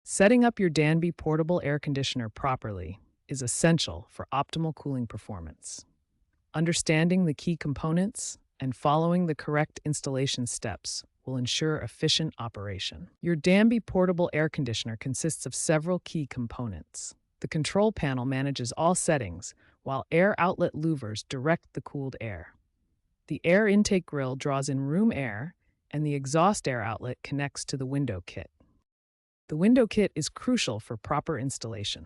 Setting up your Danby Portable Air Conditioner properly is essential for optimal cooling performance. Understanding the key components and following the correct installation steps will ensure efficient operation. Your Danby Portable Air Conditioner consists of several key components. The control panel manages all settings, while air outlet louvers direct the cooled air. The air intake grill draws in room air, and the exhaust air outlet connects to the window kit. The window kit is crucial for proper installation.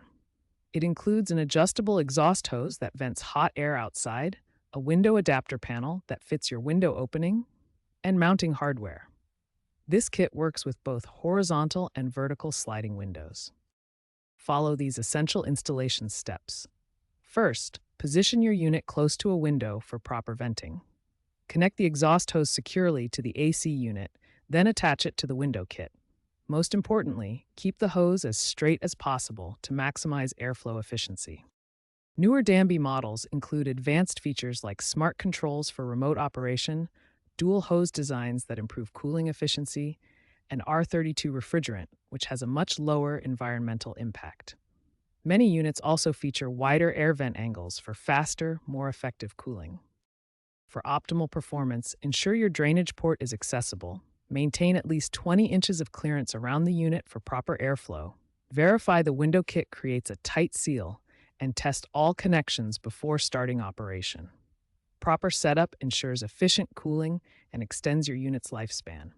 It includes an adjustable exhaust hose that vents hot air outside, a window adapter panel that fits your window opening, and mounting hardware. This kit works with both horizontal and vertical sliding windows. Follow these essential installation steps. First, position your unit close to a window for proper venting. Connect the exhaust hose securely to the AC unit, then attach it to the window kit. Most importantly, keep the hose as straight as possible to maximize airflow efficiency. Newer Danby models include advanced features like smart controls for remote operation, dual hose designs that improve cooling efficiency, and R32 refrigerant, which has a much lower environmental impact. Many units also feature wider air vent angles for faster, more effective cooling. For optimal performance, ensure your drainage port is accessible. Maintain at least 20 inches of clearance around the unit for proper airflow. Verify the window kit creates a tight seal, and test all connections before starting operation. Proper setup ensures efficient cooling and extends your unit's lifespan.